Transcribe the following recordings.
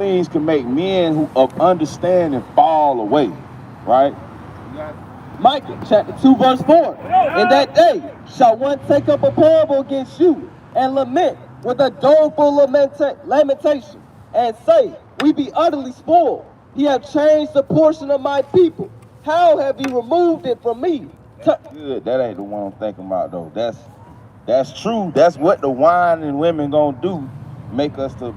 things can make men who of understanding fall away, right? Micah chapter 2 verse 4. In that day shall one take up a parable against you and lament with a doleful lamentation and say, we be utterly spoiled. He have changed the portion of my people. How have he removed it from me? Good. That ain't the one I'm thinking about though. That's true. That's what the wine and women gonna do. Make us to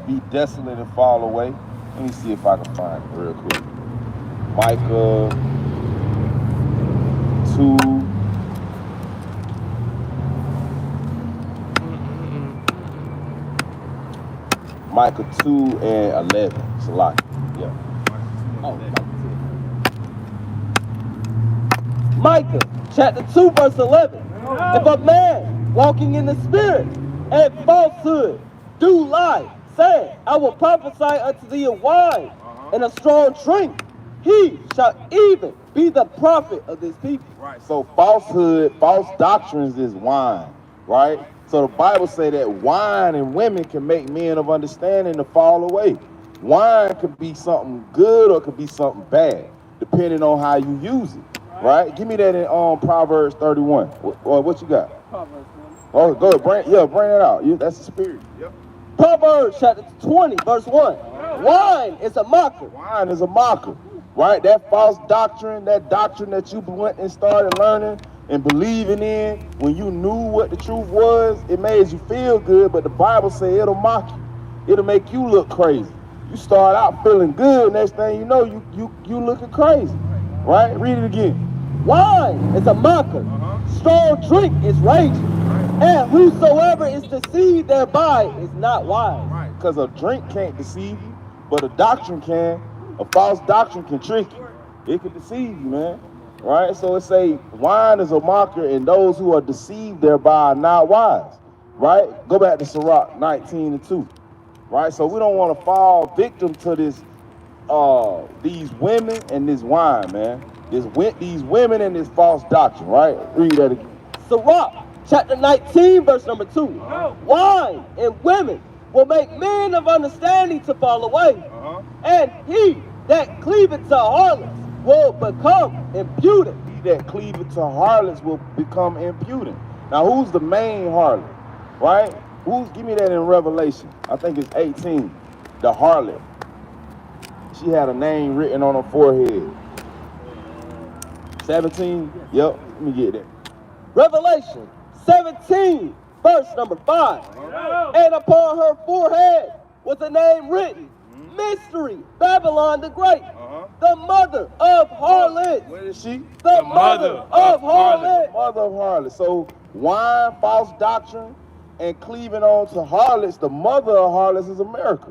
be desolate and fall away. Let me see if I can find it real quick. Micah 2. Micah 2 and 11. It's a lot. Yeah. Oh, Micah chapter 2 verse 11. If a man walking in the spirit and falsehood do lie, saying, I will prophesy unto thee a wine and a strong drink, he shall even be the prophet of this people. Right. So falsehood, false doctrines is wine, right? So the Bible say that wine and women can make men of understanding to fall away. Wine could be something good or it could be something bad, depending on how you use it, right? Give me that in Proverbs 31. What you got? Proverbs 20. Oh, go ahead, bring it out. That's the spirit. Yep. Proverbs chapter 20 verse 1. Wine is a mocker. Wine is a mocker, right? That false doctrine, that doctrine that you went and started learning and believing in when you knew what the truth was, it made you feel good, but the Bible says it'll mock you. It'll make you look crazy. You start out feeling good, next thing you know, you looking crazy, right? Read it again. Wine is a mocker. Strong drink is raging. And whosoever is deceived thereby is not wise. Right, because a drink can't deceive you, but a doctrine can. A false doctrine can trick you. It can deceive you, man. Right? So it say wine is a mocker, and those who are deceived thereby are not wise. Right? Go back to Sirach 19 and 2. Right? So we don't want to fall victim to this these women and this wine, man. These women and this false doctrine, right? Read that again. Sirach chapter 19 verse number 2. Wine and women will make men of understanding to fall away. And he that cleaveth to harlots will become impudent. He that cleaveth to harlots will become impudent. Now, who's the main harlot, right? Give me that in Revelation. I think it's 18. The harlot. She had a name written on her forehead. 17? Yep, let me get that. Revelation 17 verse number 5. And upon her forehead was a name written, Mystery, Babylon the Great, the mother of harlots. What is she? The mother of harlots. Mother of harlots. So wine, false doctrine, and cleaving on to harlots, the mother of harlots is America.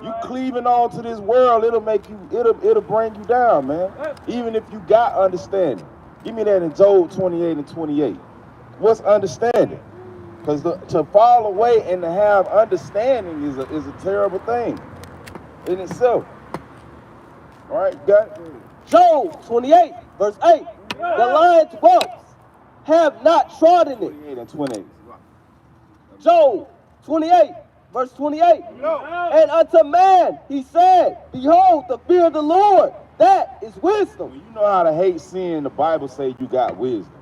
You cleaving on to this world, it'll bring you down, man. Even if you got understanding. Give me that in Job 28 and 28. What's understanding? Because to fall away and to have understanding is a terrible thing in itself. All right, got it? Job 28 verse 8. The lion's whelps have not trodden it. 28 and 28. Job 28 verse 28. And unto man he said, behold, the fear of the Lord, that is wisdom. When you know how to hate sin, the Bible says you got wisdom.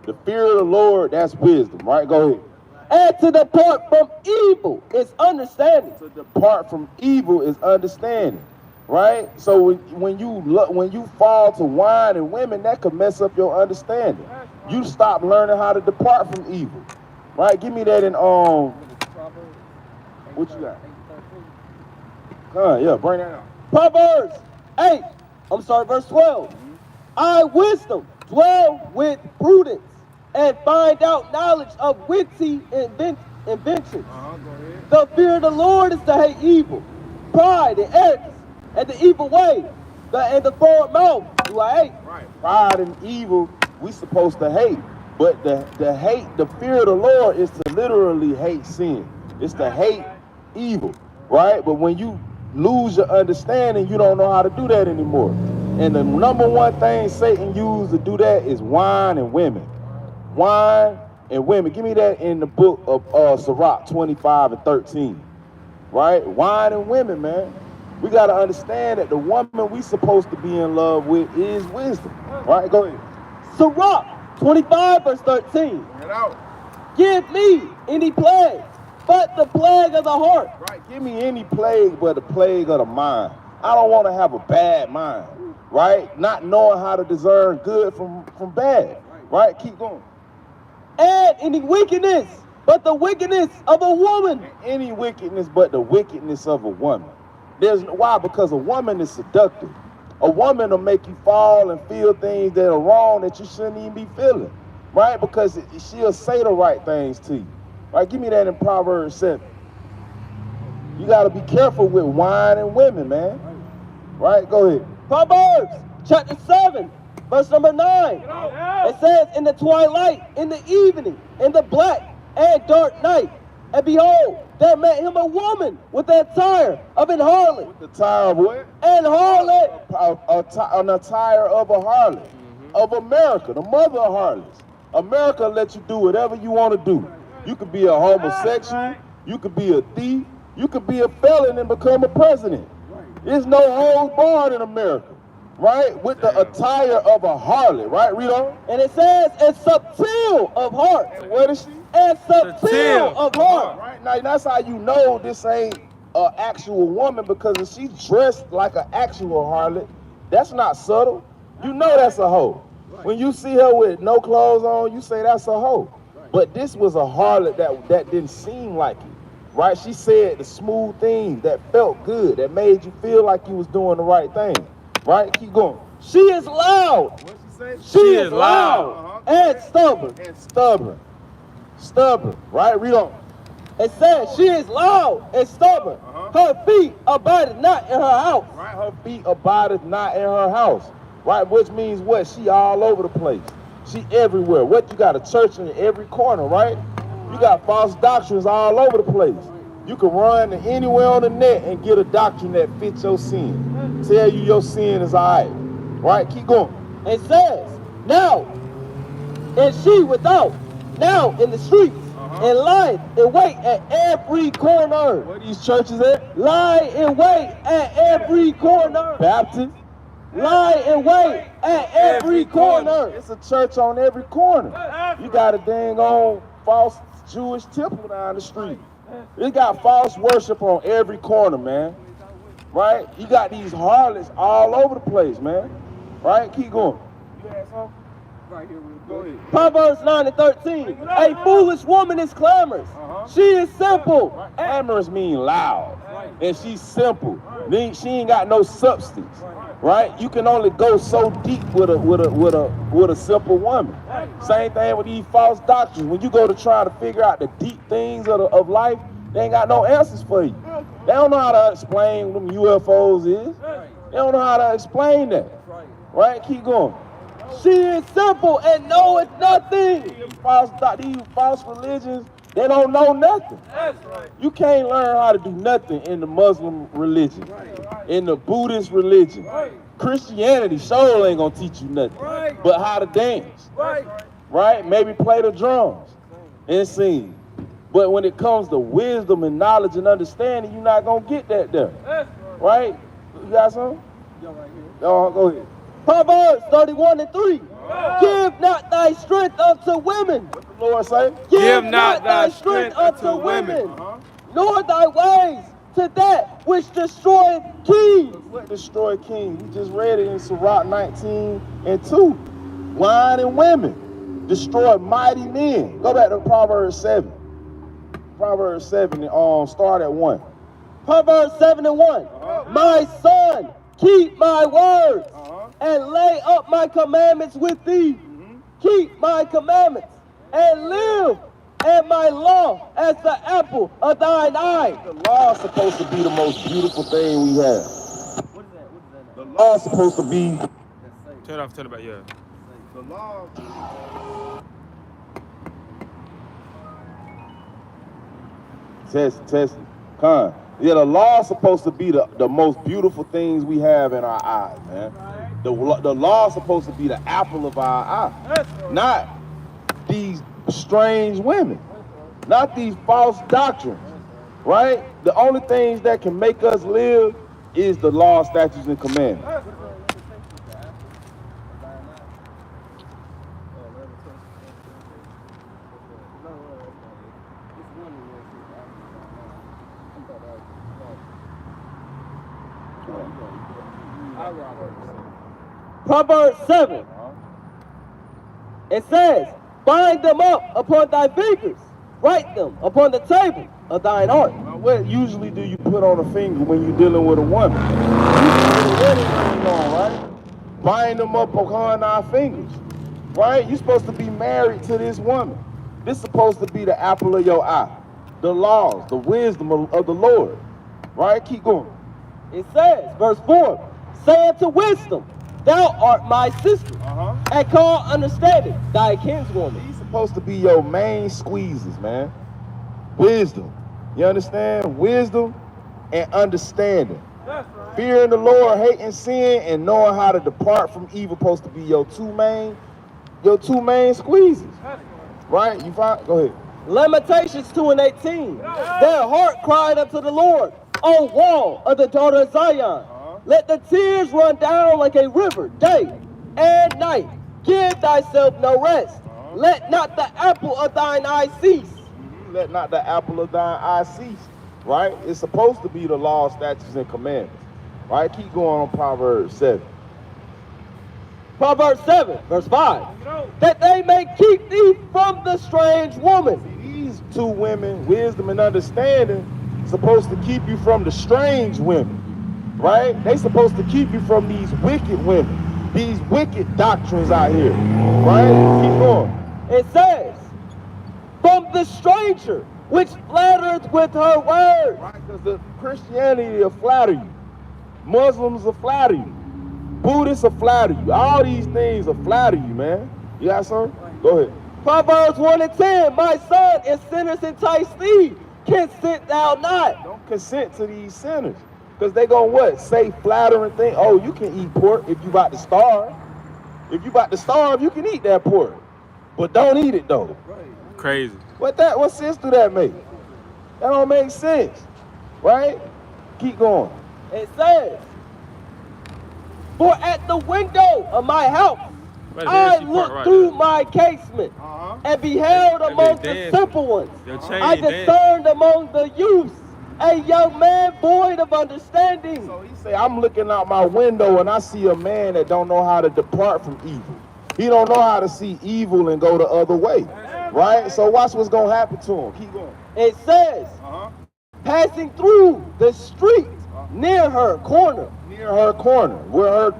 The fear of the Lord, that's wisdom, right? Go ahead. And to depart from evil is understanding. To depart from evil is understanding, right? So when you fall to wine and women, that could mess up your understanding. You stop learning how to depart from evil, right? Give me that in what you got? Yeah, bring that out. Proverbs 8, verse 12. I wisdom dwell with prudence and find out knowledge of witty inventions. The fear of the Lord is to hate evil, pride and arrogance, and the evil way, and the forward mouth do I hate. Right. Pride and evil we supposed to hate, but the fear of the Lord is to literally hate sin. It's to hate evil, right? But when you lose your understanding, you don't know how to do that anymore. And the number one thing Satan used to do that is wine and women. Wine and women. Give me that in the book of Sirach 25 and 13. Right? Wine and women, man. We got to understand that the woman we supposed to be in love with is wisdom. Right? Go ahead. Sirach 25 verse 13. Bring it out. Give me any plague but the plague of the heart. Right. Give me any plague but the plague of the mind. I don't want to have a bad mind. Right? Not knowing how to discern good from bad. Right? Keep going. And any wickedness but the wickedness of a woman. Any wickedness but the wickedness of a woman. Why? Because a woman is seductive. A woman will make you fall and feel things that are wrong that you shouldn't even be feeling. Right? Because she'll say the right things to you. Right? Give me that in Proverbs 7. You got to be careful with wine and women, man. Right? Go ahead. Proverbs chapter 7, verse number 9. It says, in the twilight, in the evening, in the black and dark night, and behold, there met him a woman with the attire of an harlot. With the attire of what? An harlot. An attire of a harlot. Of America, the mother of harlots. America let you do whatever you want to do. You could be a homosexual. You could be a thief. You could be a felon and become a president. There's no holds barred in America. Right? With the attire of a harlot. Right? Read on. And it says, and subtle of heart. And what is she? And subtle of heart. Right? Now, that's how you know this ain't an actual woman, because if she's dressed like an actual harlot, that's not subtle. You know that's a hoe. When you see her with no clothes on, you say that's a hoe. But this was a harlot that didn't seem like it. Right? She said the smooth things that felt good, that made you feel like you was doing the right thing. Right? Keep going. She is loud. What she say? She is loud and stubborn. And stubborn. Stubborn. Right? Read on. It says she is loud and stubborn. Her feet abideth not in her house. Right? Her feet abideth not in her house. Right? Which means what? She all over the place. She everywhere. What? You got a church in every corner, right? You got false doctrines all over the place. You can run anywhere on the net and get a doctrine that fits your sin. Tell you your sin is all right. Right? Keep going. It says, now is she without, now in the streets, and lieth in wait at every corner. Where these churches at? Lie in wait at every corner. Baptist? Lie in wait at every corner. It's a church on every corner. You got a dang on false Jewish temple down the street. You got false worship on every corner, man. Right? You got these harlots all over the place, man. Right? Keep going. You had something? Right here, go ahead. Proverbs 9 and 13. A foolish woman is clamorous. She is simple. Right. Clamorous mean loud. And she's simple. She ain't got no substance. Right? You can only go so deep with a simple woman. Same thing with these false doctrines. When you go to try to figure out the deep things of life, they ain't got no answers for you. They don't know how to explain what them UFOs is. They don't know how to explain that. Right? Keep going. She is simple and knoweth nothing. These false religions, they don't know nothing. You can't learn how to do nothing in the Muslim religion, in the Buddhist religion. Christianity sure ain't gonna teach you nothing, but how to dance. Right? Maybe play the drums and sing. But when it comes to wisdom and knowledge and understanding, you're not gonna get that there. Right? You got something? Go ahead. Proverbs 31 and 3. Give not thy strength unto women. What the Lord say? Give not thy strength unto women, nor thy ways to that which destroyeth kings. What destroy kings? We just read it in Sirach 19 and 2. Wine and women destroy mighty men. Go back to Proverbs 7. Proverbs 7 and start at 1. Proverbs 7 and 1. My son, keep my words and lay up my commandments with thee. Keep my commandments and live, and my law as the apple of thine eye. The law is supposed to be the most beautiful thing we have. What is that? The law is supposed to be. Turn it back, yeah. The law. Test. Con. Yeah, the law is supposed to be the most beautiful things we have in our eyes, man. The law is supposed to be the apple of our eye. Not these strange women. Not these false doctrines, right? The only things that can make us live is the law, statutes, and commandments. Proverbs 7. It says, bind them up upon thy fingers, write them upon the table of thine heart. Now, what usually do you put on a finger when you're dealing with a woman? You put a wedding ring on, right? Bind them up upon our fingers, right? You're supposed to be married to this woman. This is supposed to be the apple of your eye, the laws, the wisdom of the Lord, right? Keep going. It says, verse 4, say unto wisdom, thou art my sister, and call understanding thy kinswoman. These supposed to be your main squeezes, man. Wisdom. You understand? Wisdom and understanding. That's right. Fearing the Lord, hating sin, and knowing how to depart from evil supposed to be your two main squeezes. Right? You find? Go ahead. Lamentations 2:18. Their heart cried unto the Lord, O wall of the daughter of Zion. Let the tears run down like a river, day and night. Give thyself no rest. Let not the apple of thine eye cease. Let not the apple of thine eye cease. Right? It's supposed to be the law, statutes, and commandments. Right? Keep going on Proverbs 7. Proverbs 7, verse 5. That they may keep thee from the strange woman. See, these two women, wisdom and understanding, supposed to keep you from the strange women. Right? They supposed to keep you from these wicked women, these wicked doctrines out here. Right? Keep going. It says, from the stranger, which flattereth with her words. Right? Because the Christianity will flatter you. Muslims will flatter you. Buddhists will flatter you. All these things will flatter you, man. You got something? Go ahead. Proverbs 1:10, my son, if sinners entice thee, consent thou not. Don't consent to these sinners. Because they gonna what? Say flattering things. Oh, you can eat pork if you about to starve. If you about to starve, you can eat that pork. But don't eat it though. Crazy. What sense do that make? That don't make sense. Right? Keep going. It says, for at the window of my house, I looked through my casement and beheld among the simple ones. I discerned among the youths a young man void of understanding. So he say, I'm looking out my window and I see a man that don't know how to depart from evil. He don't know how to see evil and go the other way. Right? So watch what's going to happen to him. Keep going. It says, passing through the street near her corner. Near her corner, where her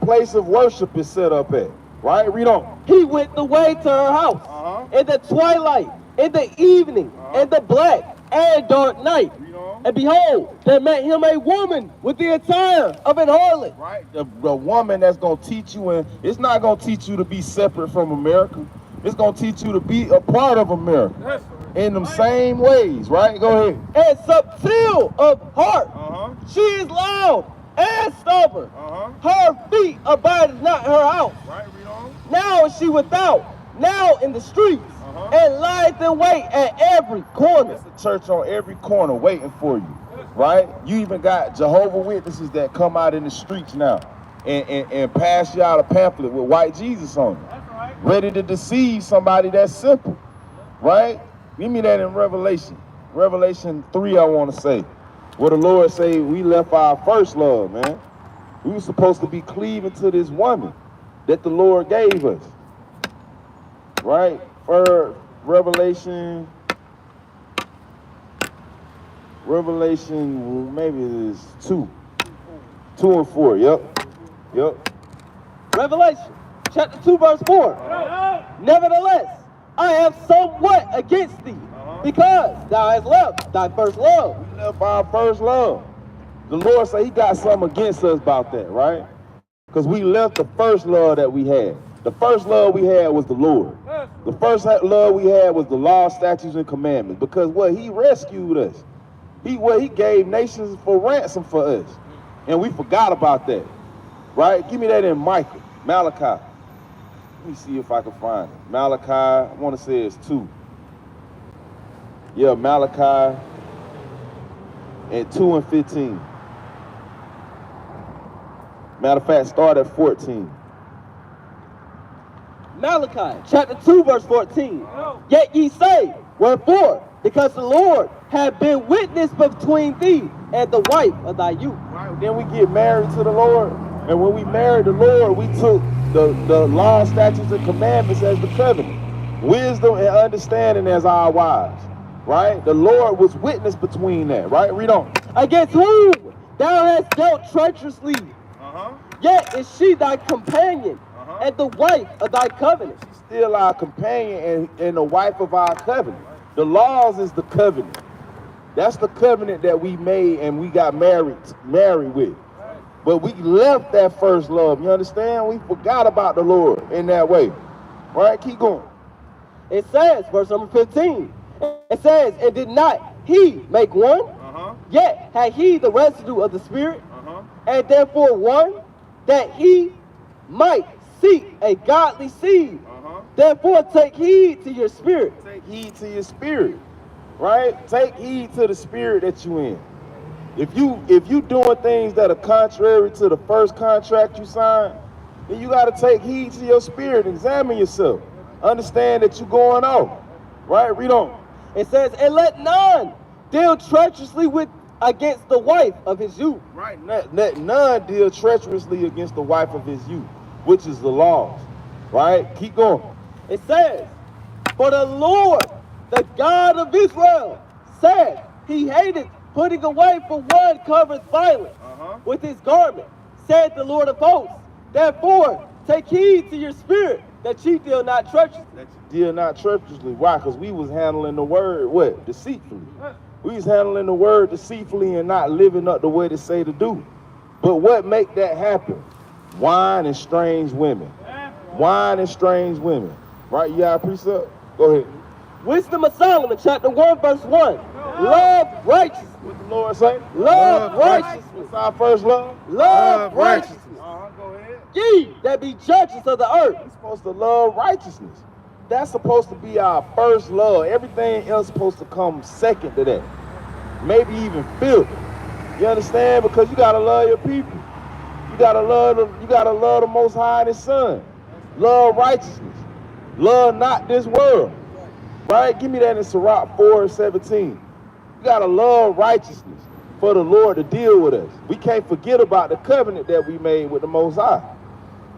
place of worship is set up at. Right? Read on. He went the way to her house in the twilight, in the evening, in the black and dark night. And behold, there met him a woman with the attire of an harlot. Right? The woman that's going to teach you, and it's not going to teach you to be separate from America. It's going to teach you to be a part of America in them same ways, right? Go ahead. And subtle of heart. She is loud and stubborn. Her feet abideth not her house. Right, read on. Now is she without, now in the streets, and lieth in wait at every corner. There's a church on every corner waiting for you, right? You even got Jehovah Witnesses that come out in the streets now and pass you out a pamphlet with white Jesus on it. That's right. Ready to deceive somebody that's simple, right? Give me that in Revelation. Revelation 3, I want to say. Where the Lord say we left our first love, man. We were supposed to be cleaving to this woman that the Lord gave us, right? For Revelation, maybe it is 2 and 4, yep. Revelation, chapter 2, verse 4. Nevertheless, I have somewhat against thee, because thou hast left thy first love. We left our first love. The Lord said he got something against us about that, right? Because we left the first love that we had. The first love we had was the Lord. The first love we had was the law, statutes, and commandments. Because what? He rescued us. He gave nations for ransom for us. And we forgot about that. Right? Give me that in Malachi. Let me see if I can find it. Malachi, I want to say it's 2. Yeah, Malachi and 2 and 15. Matter of fact, start at 14. Malachi chapter 2 verse 14. Yet ye say, wherefore? Because the Lord hath been witness between thee and the wife of thy youth. Right. Then we get married to the Lord. And when we married the Lord, we took the law, statutes, and commandments as the covenant. Wisdom and understanding as our wives. Right? The Lord was witness between that. Right? Read on. Against whom thou hast dealt treacherously. Uh-huh. Yet is she thy companion and the wife of thy covenant. She's still our companion and the wife of our covenant. The laws is the covenant. That's the covenant that we made and we got married with. But we left that first love. You understand? We forgot about the Lord in that way. Right? Keep going. It says, verse number 15. It says, and did not he make one? Yet had he the residue of the Spirit, and therefore one, that he might seek a godly seed. Therefore take heed to your spirit. Take heed to your spirit. Right? Take heed to the spirit that you in. If you doing things that are contrary to the first contract you signed, then you got to take heed to your spirit. Examine yourself. Understand that you're going off. Right? Read on. It says, and let none deal treacherously against the wife of his youth. Right. Let none deal treacherously against the wife of his youth, which is the laws. Right? Keep going. It says, for the Lord, the God of Israel, said he hated putting away for one covers violence with his garment, said the Lord of hosts. Therefore, take heed to your spirit, that ye deal not treacherously. That you deal not treacherously. Why? Because we was handling the word, what? Deceitfully. We was handling the word deceitfully and not living up the way they say to do. But what make that happen? Wine and strange women. Wine and strange women. Right? You got a precept? Go ahead. Wisdom of Solomon, chapter 1, verse 1. Love righteousness. What the Lord say? Love righteousness. What's our first love? Love righteousness. Go ahead. Ye that be judges of the earth. We're supposed to love righteousness. That's supposed to be our first love. Everything else is supposed to come second to that. Maybe even fifth. You understand? Because you gotta love your people. You gotta love the Most High and His Son. Love righteousness. Love not this world. Right? Give me that in Sirach 4:17. You gotta love righteousness for the Lord to deal with us. We can't forget about the covenant that we made with the Most High.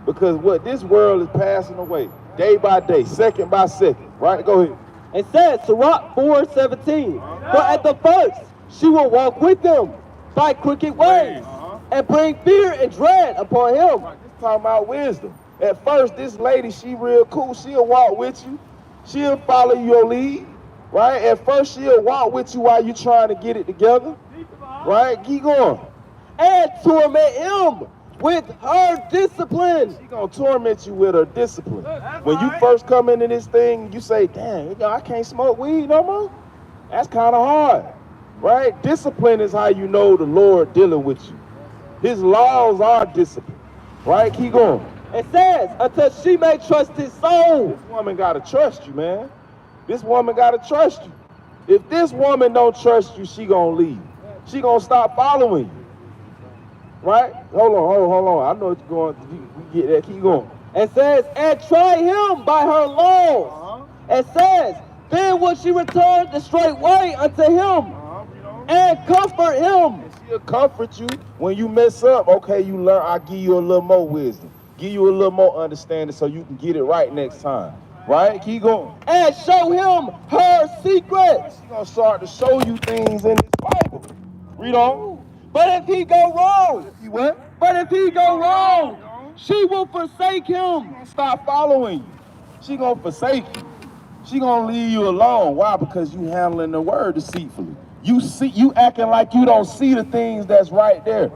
Because what this world is passing away, day by day, second by second. Right? Go ahead. It says, Sirach 4:17. For at the first she will walk with them by crooked ways and bring fear and dread upon him. Right, this talking about wisdom. At first, this lady, she real cool. She'll walk with you. She'll follow your lead. Right? At first, she'll walk with you while you're trying to get it together. Right? Keep going. And torment him with her discipline. She gonna torment you with her discipline. When you first come into this thing, you say, dang, I can't smoke weed no more. That's kind of hard. Right? Discipline is how you know the Lord dealing with you. His laws are discipline. Right? Keep going. It says, until she may trust his soul. This woman got to trust you, man. This woman got to trust you. If this woman don't trust you, she going to leave. She going to stop following you. Right? Hold on. I know what you're going. You get that. Keep going. It says, and try him by her laws. It says, then will she return the straight way unto him and comfort him. And she'll comfort you when you mess up. Okay, you learn. I'll give you a little more wisdom. Give you a little more understanding so you can get it right next time. Right? Keep going. And show him her secrets. She's going to start to show you things in this Bible. Read on. But if he go wrong, If you what? but if he go wrong, she will forsake him. She's going to stop following you. She's going to forsake you. She's going to leave you alone. Why? Because you handling the word deceitfully. You acting like you don't see the things that's right there.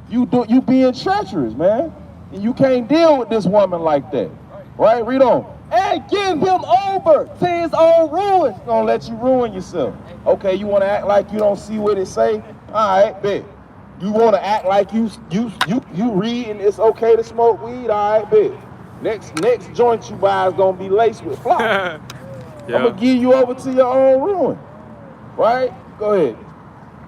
You being treacherous, man. And you can't deal with this woman like that. Right? Read on. And give him over to his own ruin. She's gonna let you ruin yourself. Okay, you wanna act like you don't see what it say? Alright, bet. You wanna act like you read and it's okay to smoke weed? Alright, bet. Next joint you buy is gonna be laced with flour. I'm gonna give you over to your own ruin. Right? Go ahead.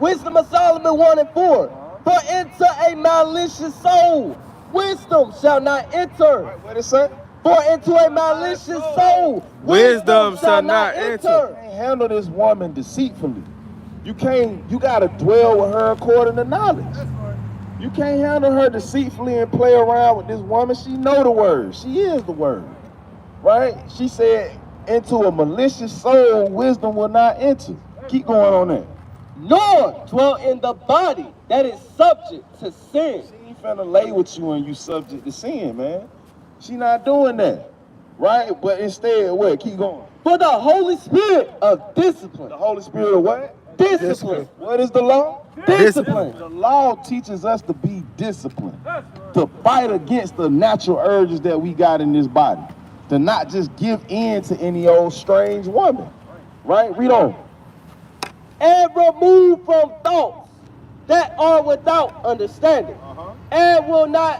Wisdom of Solomon 1:4. For into a malicious soul wisdom shall not enter. Right, what it say? For into a malicious soul, Wisdom shall not enter. You can't handle this woman deceitfully. You gotta dwell with her according to knowledge. You can't handle her deceitfully and play around with this woman. She know the word. She is the word. Right? She said, into a malicious soul, wisdom will not enter. Keep going on that. Nor dwell in the body that is subject to sin. She ain't finna lay with you and you subject to sin, man. She not doing that. Right? But instead, what? Keep going. For the Holy Spirit of discipline. The Holy Spirit of what? Discipline. What is the law? Discipline. The law teaches us to be disciplined, to fight against the natural urges that we got in this body, to not just give in to any old strange woman. Right? Read on. And remove from thoughts that are without understanding, and will not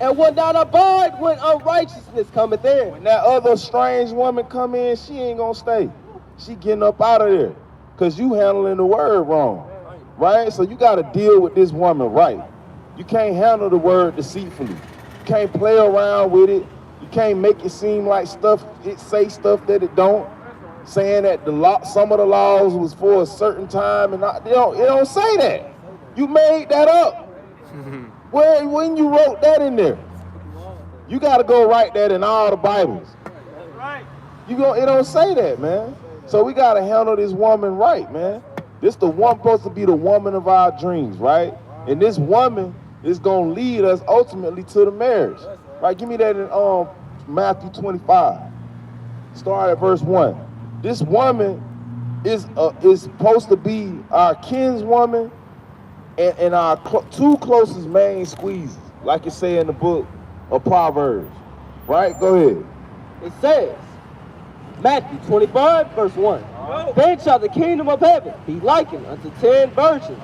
abide when unrighteousness cometh in. When that other strange woman come in, she ain't gonna stay. She getting up out of there, because you handling the word wrong. Right? So you got to deal with this woman right. You can't handle the word deceitfully. You can't play around with it. You can't make it seem like it say stuff that it don't. Saying that some of the laws was for a certain time, and it don't say that. You made that up. When you wrote that in there, you got to go write that in all the Bibles. It don't say that, man. So we got to handle this woman right, man. This the one supposed to be the woman of our dreams, right? And this woman is gonna lead us ultimately to the marriage. Right? Give me that in Matthew 25. Start at verse 1. This woman is supposed to be our kinswoman and our two closest main squeezes, like it say in the book of Proverbs. Right? Go ahead. It says, Matthew 25, verse 1. Then shall the kingdom of heaven be likened unto 10 virgins,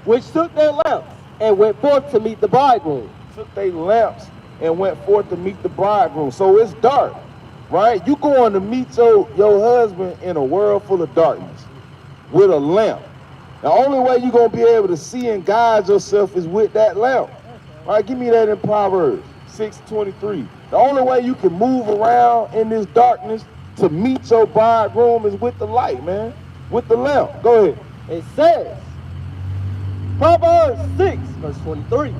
which took their lamps and went forth to meet the bridegroom. Took their lamps and went forth to meet the bridegroom. So it's dark, right? You going to meet your husband in a world full of darkness with a lamp. The only way you're going to be able to see and guide yourself is with that lamp. Right? Give me that in Proverbs 6:23. The only way you can move around in this darkness to meet your bridegroom is with the light, man. With the lamp. Go ahead. It says, Proverbs 6, verse 23.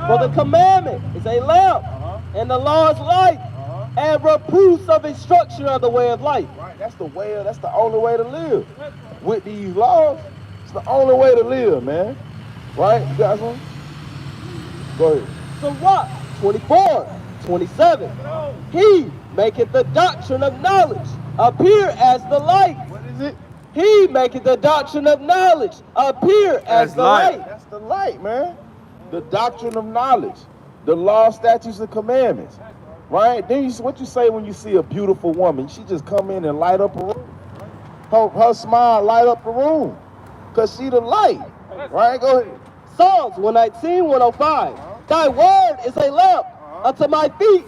For the commandment is a lamp, and the law is light, and reproofs of instruction are the way of life. Right, that's the only way to live. With these laws, it's the only way to live, man. Right? You got something? Go ahead. Sirach 24, 27. He maketh the doctrine of knowledge appear as the light. What is it? He maketh the doctrine of knowledge appear as the light. That's the light, man. The doctrine of knowledge. The law, statutes, and commandments. Right? Then what you say when you see a beautiful woman? She just come in and light up a room. Her smile light up the room. Because she the light. Right? Go ahead. Psalms 119, 105. Thy word is a lamp unto my feet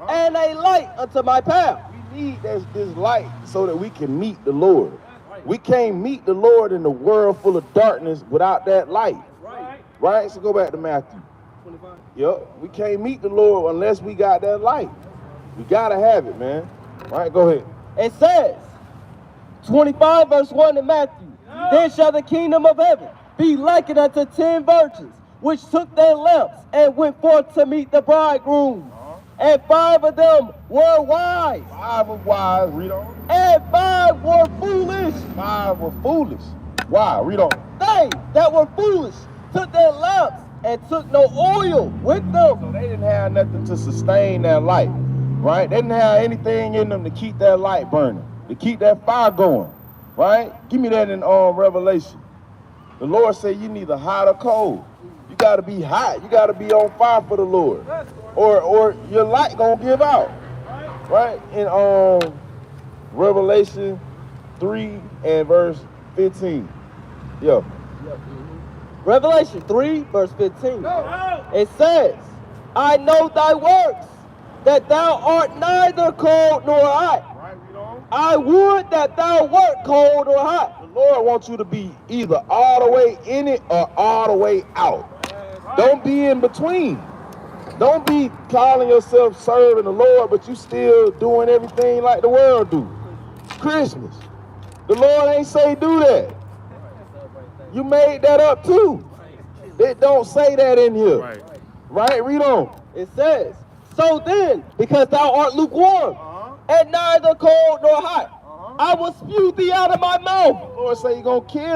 and a light unto my path. We need this light so that we can meet the Lord. We can't meet the Lord in a world full of darkness without that light. Right? So go back to Matthew. 25. Yep. We can't meet the Lord unless we got that light. We got to have it, man. Right? Go ahead. It says, 25 verse 1 in Matthew. Then shall the kingdom of heaven be likened unto 10 virgins, which took their lamps and went forth to meet the bridegroom. And 5 of them were wise. 5 were wise. Read on. And 5 were foolish. 5 were foolish. Why? Read on. They that were foolish took their lamps and took no oil with them. So they didn't have nothing to sustain that light, right? They didn't have anything in them to keep that light burning, to keep that fire going, right? Give me that in Revelation. The Lord said you neither hot or cold. You got to be hot. You got to be on fire for the Lord, or your light gonna give out, right? In Revelation 3 and verse 15. Yeah. Revelation 3 verse 15. It says, I know thy works, that thou art neither cold nor hot. I would that thou wert cold or hot. The Lord wants you to be either all the way in it or all the way out. Don't be in between. Don't be calling yourself serving the Lord, but you still doing everything like the world do. Christmas. The Lord ain't say do that. You made that up too. It don't say that in here. Right? Read on. It says, so then, because thou art lukewarm, and neither cold nor hot, I will spew thee out of my mouth. The Lord say He's gonna kill you.